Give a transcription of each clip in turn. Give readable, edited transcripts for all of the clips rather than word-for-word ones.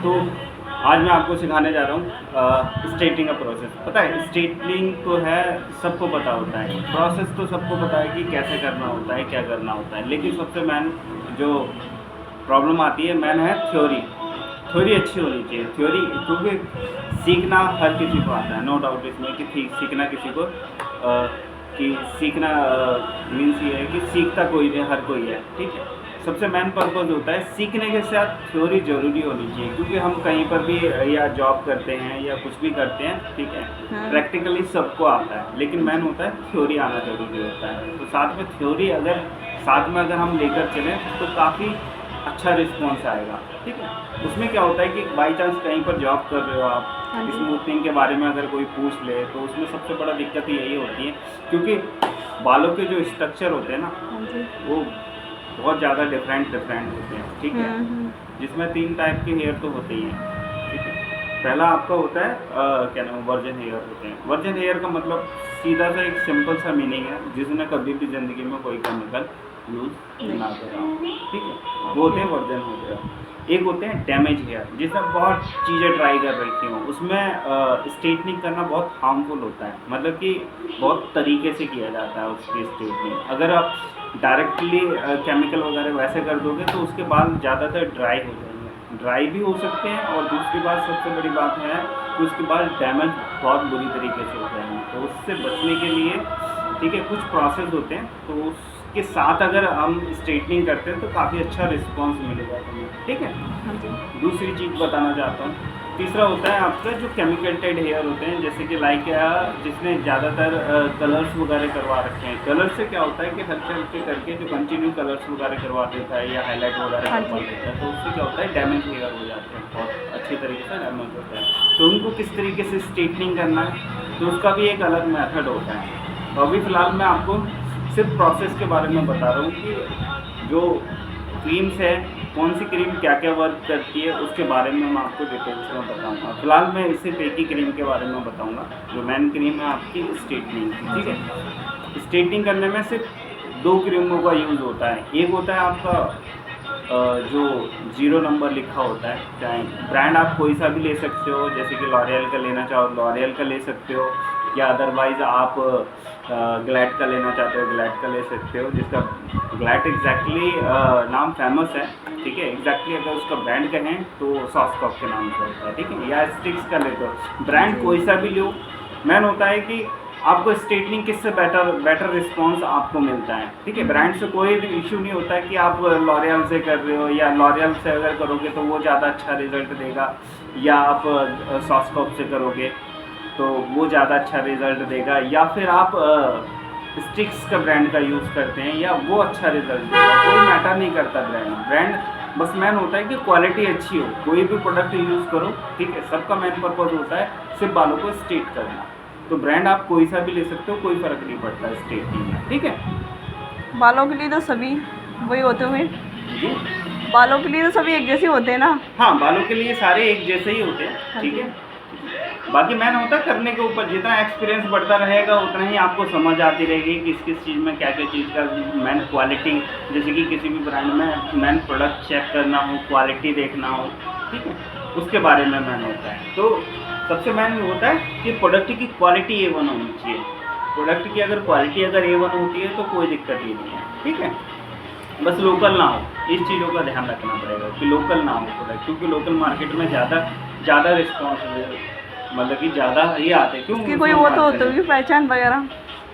तो आज मैं आपको सिखाने जा रहा हूँ स्ट्रेटनिंग का प्रोसेस। पता है स्ट्रेटनिंग तो है, सबको पता होता है, प्रोसेस तो सबको पता है कि कैसे करना होता है, क्या करना होता है। लेकिन सबसे मेन जो प्रॉब्लम आती है मेन है थ्योरी। थ्योरी अच्छी होनी चाहिए, थ्योरी, क्योंकि सीखना हर किसी को आता है, नो डाउट इसमें कि सीखना किसी को कि सीखना मीन्स ये है कि सीखता कोई नहीं, हर कोई है, ठीक है। सबसे मेन पर्पज़ होता है सीखने के साथ थ्योरी ज़रूरी होनी चाहिए, क्योंकि हम कहीं पर भी या जॉब करते हैं या कुछ भी करते हैं, ठीक है। प्रैक्टिकली सबको आता है, लेकिन मेन होता है थ्योरी आना ज़रूरी होता है। तो साथ में थ्योरी अगर साथ में अगर हम लेकर चलें तो काफ़ी अच्छा रिस्पॉन्स आएगा, ठीक है। उसमें क्या होता है कि बाई चांस कहीं पर जॉब कर रहे हो आप, स्मूथनिंग के बारे में अगर कोई पूछ ले तो उसमें सबसे बड़ा दिक्कत यही होती है, क्योंकि बालों के जो स्ट्रक्चर होते हैं ना वो बहुत ज़्यादा डिफरेंट होते हैं, ठीक है। जिसमें 3 टाइप के हेयर तो होते ही हैं, ठीक है। पहला आपका होता है क्या नाम, वर्जन हेयर होते हैं। वर्जन हेयर का मतलब सीधा सा एक सिंपल सा मीनिंग है, जिसने कभी भी ज़िंदगी में कोई केमिकल यूज़ ना करा, ठीक है, वो होते हैं वर्जन हेयर। एक होते हैं डैमेज हेयर, जिसमें बहुत चीज़ें ट्राई कर रखी हों, उसमें स्ट्रेटनिंग करना बहुत हार्मफुल होता है, मतलब कि बहुत तरीके से किया जाता है उसकी स्ट्रेटनिंग। अगर आप डायरेक्टली केमिकल वगैरह वैसे कर दोगे तो उसके बाल ज़्यादातर ड्राई हो जाएंगे, ड्राई भी हो सकते हैं, और दूसरी बात सबसे बड़ी बात है कि उसके बाल डैमेज बहुत बुरी तरीके से हो जाएंगे। तो उससे बचने के लिए, ठीक है, कुछ प्रोसेस होते हैं, तो उसके साथ अगर हम स्ट्रेटनिंग करते हैं तो काफ़ी अच्छा रिस्पॉन्स मिलेगा तुम्हें, ठीक है। दूसरी चीज़ बताना चाहता हूँ, तीसरा होता है आपका जो केमिकल टेड हेयर होते हैं, जैसे कि लाइक जिसने ज़्यादातर कलर्स वगैरह करवा रखे हैं। कलर से क्या होता है कि हल्के हल्के करके जो कंटिन्यू कलर्स वगैरह करवा देता है या हाईलाइट वगैरह करवा देता है, तो उससे क्या होता है डैमेज हेयर हो जाते हैं, बहुत अच्छी तरीके से डैमेज होता है। तो उनको किस तरीके से स्ट्रेटनिंग करना है, तो उसका भी एक अलग मेथड होता है। तो अभी फ़िलहाल मैं आपको सिर्फ प्रोसेस के बारे में बता रहा हूँ कि जो क्रीम्स है, कौन सी क्रीम क्या क्या वर्क करती है, उसके बारे में मैं आपको डिटेल्स में बताऊंगा। फिलहाल मैं सिर्फ एक ही क्रीम के बारे में बताऊंगा, जो मेन क्रीम है आपकी स्ट्रेटनिंग की, ठीक है। स्ट्रेटनिंग करने में सिर्फ 2 क्रीमों का यूज़ होता है। एक होता है आपका जो 0 नंबर लिखा होता है, चाहे ब्रांड आप कोई सा भी ले सकते हो, जैसे कि लॉरियल का लेना चाहो लॉरियल का ले सकते हो, या अदरवाइज़ आप ग्लैड का लेना चाहते हो ग्लैड का ले सकते हो, जिसका ग्लैड एग्जैक्टली नाम फेमस है, ठीक है। एग्जैक्टली अगर उसका ब्रांड कहें तो सॉफ्टकॉप के नाम से होता है, ठीक है। या स्टिक्स का ले दो, ब्रांड कोई सा भी लो, मेन होता है कि आपको स्ट्रेटनिंग किससे बेटर रिस्पॉन्स आपको मिलता है, ठीक है। ब्रांड से कोई भी इशू नहीं होता है कि आप लॉरियल से कर रहे हो या लॉरियल से अगर करोगे तो वो ज़्यादा अच्छा रिजल्ट देगा, या आप सॉफ्टकॉप से करोगे तो वो ज़्यादा अच्छा रिज़ल्ट देगा, या फिर आप स्टिक्स का ब्रांड का यूज़ करते हैं या वो अच्छा रिज़ल्ट देगा। कोई मैटर नहीं करता ब्रांड, बस मेन होता है कि क्वालिटी अच्छी हो। कोई भी प्रोडक्ट यूज़ करो, ठीक है, सबका मेन पर्पज़ होता है सिर्फ बालों को स्ट्रेट करना। तो ब्रांड आप कोई सा भी ले सकते हो, कोई फ़र्क नहीं पड़ता स्ट्रेटनिंग में, ठीक है। बालों के लिए तो सभी वही होते हुए, बालों के लिए तो सभी एक जैसे होते हैं ना। हाँ, बालों के लिए सारे एक जैसे ही होते हैं, ठीक है। बाकी मैन होता है करने के ऊपर, जितना एक्सपीरियंस बढ़ता रहेगा उतना ही आपको समझ आती रहेगी कि किस चीज़ में क्या क्या चीज़ का मैन क्वालिटी, जैसे कि किसी भी ब्रांड में मैन प्रोडक्ट चेक करना हो, क्वालिटी देखना हो, ठीक है, उसके बारे में मैन होता है। तो सबसे मैन होता है कि प्रोडक्ट की क्वालिटी A1 होनी चाहिए। प्रोडक्ट की अगर क्वालिटी अगर A1 होती है तो कोई दिक्कत ही नहीं है, ठीक है। बस लोकल ना हो, इस चीज़ों का ध्यान रखना पड़ेगा कि लोकल ना हो प्रोडक्ट, क्योंकि लोकल मार्केट में ज़्यादा रिस्पॉन्स, मतलब कि ज़्यादा ये आते हैं। क्यों कोई वो तो होती होगी पहचान वगैरह।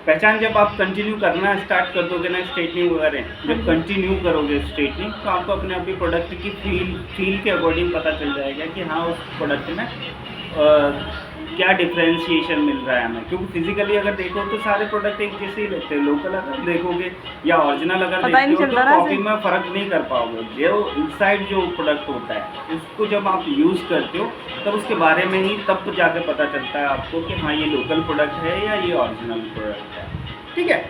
पहचान जब आप कंटिन्यू करना स्टार्ट कर दोगे ना स्ट्रेटनिंग वगैरह, जब कंटिन्यू करोगे स्ट्रेटनिंग, तो आपको अपने आप ही प्रोडक्ट की फील के अकॉर्डिंग पता चल जाएगा कि हाँ उस प्रोडक्ट में क्या डिफ्रेंशिएशन मिल रहा है हमें। क्योंकि फिजिकली अगर देखो तो सारे प्रोडक्ट एक जैसे ही लगते हैं, लोकल अगर देखोगे या ओरिजिनल अगर देखते हो तो कॉपी में फ़र्क नहीं कर पाओगे। जो इनसाइड जो प्रोडक्ट होता है उसको जब आप यूज़ करते हो तब उसके बारे में ही तब जाकर पता चलता है आपको कि हाँ ये लोकल प्रोडक्ट है या ये ओरिजिनल प्रोडक्ट है, ठीक है।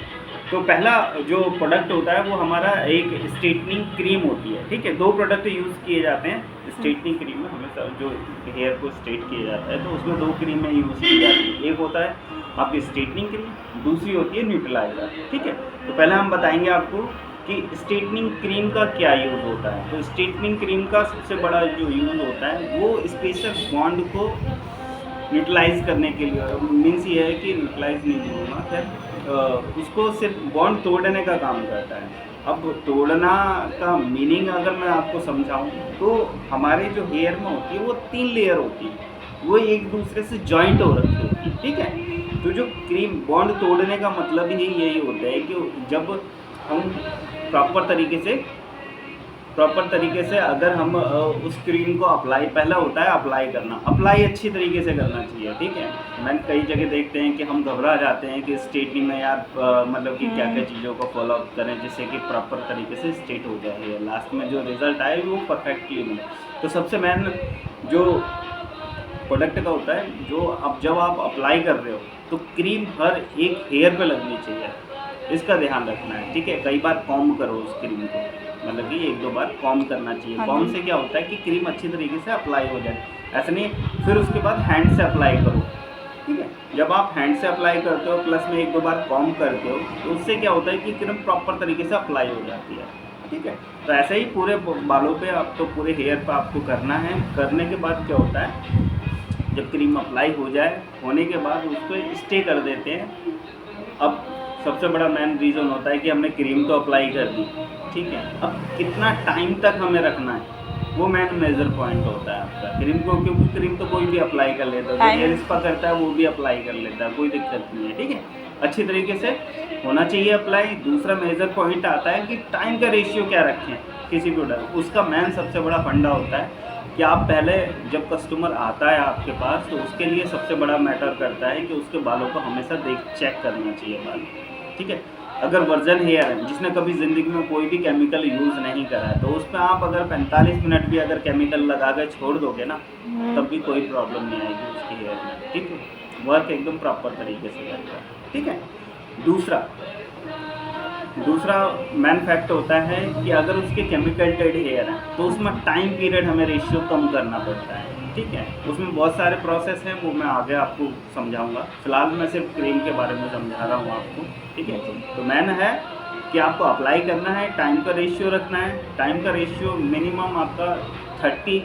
तो पहला जो प्रोडक्ट होता है वो हमारा एक स्ट्रेटनिंग क्रीम होती है, ठीक है। 2 प्रोडक्ट यूज़ किए जाते हैं स्ट्रेटनिंग क्रीम में, हमेशा जो हेयर को स्ट्रेट किया जाता है तो उसमें 2 क्रीमें यूज़ की जाती है। एक होता है आपकी स्ट्रेटनिंग क्रीम, दूसरी होती है न्यूट्रलाइज़र, ठीक है। तो पहले हम बताएंगे आपको कि स्ट्रेटनिंग क्रीम का क्या यूज़ होता है। तो स्ट्रेटनिंग क्रीम का सबसे बड़ा जो यूज़ होता है वो स्पेशल बॉन्ड को न्यूट्रलाइज करने के लिए, मीन्स ये है कि न्यूट्रलाइज नहीं बोलूँगा, खैर उसको सिर्फ बॉन्ड तोड़ने का काम करता है। अब तोड़ना का मीनिंग अगर मैं आपको समझाऊँ तो हमारे जो हेयर में होती है वो 3 लेयर होती है, वो एक दूसरे से जॉइंट हो रखी होती है, ठीक है। तो जो क्रीम बॉन्ड तोड़ने का मतलब ही यही होता है कि जब हम प्रॉपर तरीके से अगर हम उस क्रीम को अप्लाई, पहला होता है अप्लाई करना, अप्लाई अच्छी तरीके से करना चाहिए, ठीक है। मैंने कई जगह देखते हैं कि हम घबरा जाते हैं कि स्ट्रेटनिंग में यार मतलब कि क्या क्या चीज़ों को फॉलो अप करें जिससे कि प्रॉपर तरीके से स्ट्रेट हो जाए, लास्ट में जो रिज़ल्ट आए वो परफेक्टली मिले। तो सबसे मेन जो प्रोडक्ट का होता है, जो अब जब आप अप्लाई कर रहे हो तो क्रीम हर एक हेयर पे लगनी चाहिए, इसका ध्यान रखना है, ठीक है। कई बार कॉम्ब करो उस क्रीम को, मतलब कि 1-2 बार कॉम्ब करना चाहिए। हाँ कॉम्ब जी। से क्या होता है कि क्रीम अच्छी तरीके से अप्लाई हो जाए, ऐसा नहीं। फिर उसके बाद हैंड से अप्लाई करो, ठीक है। जब आप हैंड से अप्लाई करते हो प्लस में 1-2 बार कॉम्ब करते हो तो उससे क्या होता है कि क्रीम प्रॉपर तरीके से अप्लाई हो जाती है, ठीक है। तो ऐसे ही पूरे बालों पे आपको, पूरे हेयर पे आपको करना है। करने के बाद क्या होता है, जब क्रीम अप्लाई हो जाए, होने के बाद उसको स्टे कर देते हैं। अब सबसे बड़ा मेन रीज़न होता है कि हमने क्रीम तो अप्लाई कर दी, ठीक है। अब कितना टाइम तक हमें रखना है वो मेन मेजर पॉइंट होता है आपका क्रीम को, क्योंकि क्रीम तो कोई भी अप्लाई कर लेता है, जो हेयर स्पा करता है वो भी अप्लाई कर लेता है, कोई दिक्कत नहीं है, ठीक है। अच्छी तरीके से होना चाहिए अप्लाई। दूसरा मेजर पॉइंट आता है कि टाइम का रेशियो क्या रखें किसी प्रोडक्ट, उसका मेन सबसे बड़ा फंडा होता है कि आप पहले जब कस्टमर आता है आपके पास तो उसके लिए सबसे बड़ा मैटर करता है कि उसके बालों को हमेशा चेक करना चाहिए बाल, ठीक है। अगर वर्जन हेयर है जिसने कभी ज़िंदगी में कोई भी केमिकल यूज़ नहीं करा है तो उसमें आप अगर 45 मिनट भी अगर केमिकल लगा कर छोड़ दोगे ना तब भी कोई प्रॉब्लम नहीं आएगी उसकी हेयर में, ठीक है। वर्क एकदम प्रॉपर तरीके से करता है, ठीक है। दूसरा मेन फैक्ट होता है कि अगर उसके केमिकल टेड हेयर हैं तो उसमें टाइम पीरियड हमें रेशियो कम करना पड़ता है, ठीक है। उसमें बहुत सारे प्रोसेस हैं, वो मैं आगे आपको समझाऊंगा। फिलहाल मैं सिर्फ क्रीम के बारे में समझा रहा हूँ आपको, ठीक है। तो मेन है कि आपको अप्लाई करना है, टाइम का रेशियो रखना है। टाइम का रेशियो मिनिमम आपका 30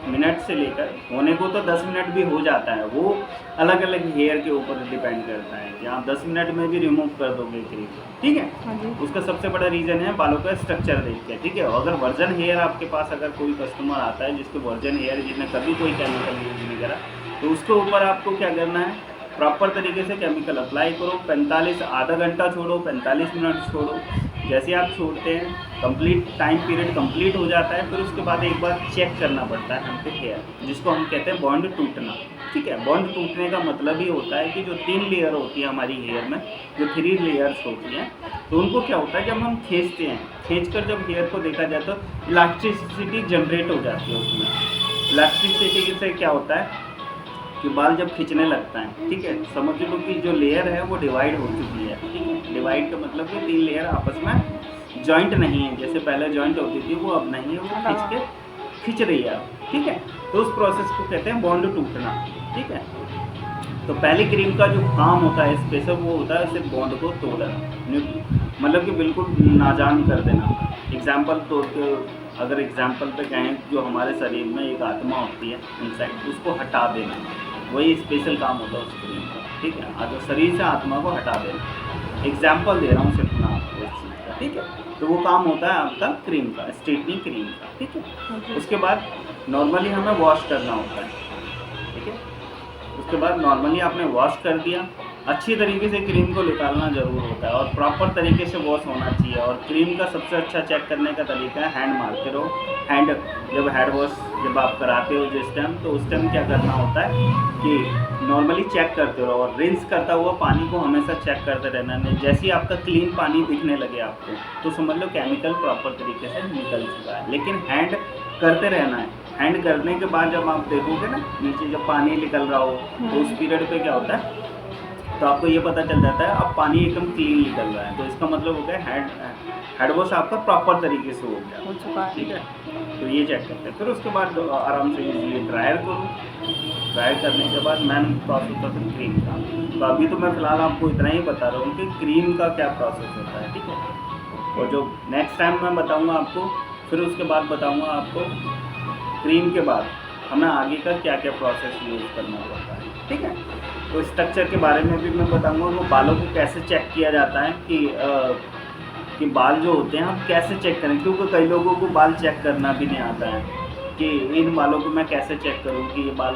मिनट से लेकर, होने को तो 10 मिनट भी हो जाता है, वो अलग अलग हेयर के ऊपर डिपेंड करता है कि आप 10 मिनट में भी रिमूव कर दोगे क्रीम, ठीक है। हाँ जी। उसका सबसे बड़ा रीज़न है बालों का स्ट्रक्चर देख के, ठीक है। अगर वर्जन हेयर आपके पास अगर कोई कस्टमर आता है जिसके वर्जन हेयर, जिसने कभी कोई केमिकल यूज़ नहीं करा, तो उसके ऊपर आपको क्या करना है, प्रॉपर तरीके से केमिकल अप्लाई करो। 45 आधा घंटा छोड़ो, 45 मिनट छोड़ो, जैसे आप छोड़ते हैं कंप्लीट टाइम पीरियड कंप्लीट हो जाता है, फिर उसके बाद एक बार चेक करना पड़ता है हमको हेयर, जिसको हम कहते हैं बॉन्ड टूटना, ठीक है। बॉन्ड टूटने का मतलब ही होता है कि जो 3 लेयर होती है हमारी हेयर में, जो 3 लेयर्स होती हैं, तो उनको क्या होता है जब हम खींचते हैं, खींचकर जब हेयर को देखा जाए तो इलास्टिसिटी जनरेट हो जाती है उसमें। इलास्टिसिटी से क्या होता है कि बाल जब खींचने लगता है, ठीक है, समझ लो कि जो लेयर है वो डिवाइड हो चुकी है, ठीक है। डिवाइड का मतलब कि 3 लेयर आपस में जॉइंट नहीं है, जैसे पहले जॉइंट होती थी वो अब नहीं है, वो खींच रही है अब, ठीक है। तो उस प्रोसेस को कहते हैं बॉन्ड टूटना, ठीक है। तो पहली क्रीम का जो काम होता है स्पेशल, वो होता है सिर्फ बॉन्ड को तोड़ना, मतलब कि बिल्कुल नाजान कर देना। एग्जाम्पल तो अगर एग्जाम्पल पे कहें, जो हमारे शरीर में एक आत्मा होती है इनसाइड, उसको हटा देना, वही स्पेशल काम होता है उस क्रीम का, ठीक है। अगर शरीर से आत्मा को हटा देना, एग्जाम्पल दे रहा हूँ सिर्फ मैं आपको इस चीज़ का, ठीक है। तो वो काम होता है आपका क्रीम का, स्ट्रेटनिंग क्रीम का, ठीक है। उसके बाद नॉर्मली हमें वॉश करना होता है, ठीक है। उसके बाद नॉर्मली आपने वॉश कर दिया, अच्छी तरीके से क्रीम को निकालना ज़रूर होता है और प्रॉपर तरीके से वॉश होना चाहिए। और क्रीम का सबसे अच्छा चेक करने का तरीका है हैंड मारते रहो। हैंड जब हेड वॉश जब आप कराते हो जिस टाइम, तो उस टाइम क्या करना होता है कि नॉर्मली चेक करते रहो और रिंस करता हुआ पानी को हमेशा चेक करते रहना। नहीं, जैसे ही आपका क्लीन पानी दिखने लगे आपको, तो समझ लो केमिकल प्रॉपर तरीके से निकल चुका है। लेकिन हैंड करते रहना है। हैंड करने के बाद जब आप देखोगे ना नीचे जब पानी निकल रहा हो, तो उस पीरियड पे क्या होता है, तो आपको ये पता चल जाता है अब पानी एकदम क्लीन निकल रहा है, तो इसका मतलब हो गया हेड वॉश आपका प्रॉपर तरीके से हो चुका है, ठीक है। तो ये चेक करते हैं। फिर उसके बाद आराम से ये ड्रायर करो। ड्रायर करने के बाद मैन प्रोसेस होता है क्रीम का। तो अभी तो मैं फ़िलहाल आपको इतना ही बता रहा हूँ कि क्रीम का क्या प्रोसेस होता है, ठीक है। और जो नेक्स्ट टाइम मैं बताऊंगा आपको, फिर उसके बाद बताऊंगा आपको क्रीम के बाद हमें आगे का क्या क्या प्रोसेस यूज़ करना पड़ता है, ठीक है। तो स्ट्रक्चर के बारे में भी मैं बताऊंगा, वो बालों को कैसे चेक किया जाता है कि बाल जो होते हैं हम कैसे चेक करें, क्योंकि कई लोगों को बाल चेक करना भी नहीं आता है कि इन बालों को मैं कैसे चेक करूं कि ये बाल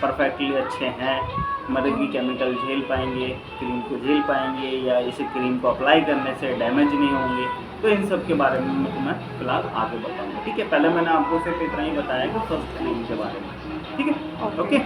परफेक्टली अच्छे हैं, मतलब कि केमिकल झेल पाएंगे, क्रीम को झेल पाएंगे, या इसे क्रीम को अप्लाई करने से डैमेज नहीं होंगे। तो इन सब के बारे में मैं फिलहाल आगे बताऊंगा, ठीक है। पहले मैंने आपको सिर्फ इतना ही बताया कि फर्स्ट क्रीम के बारे में, ठीक है। ओके।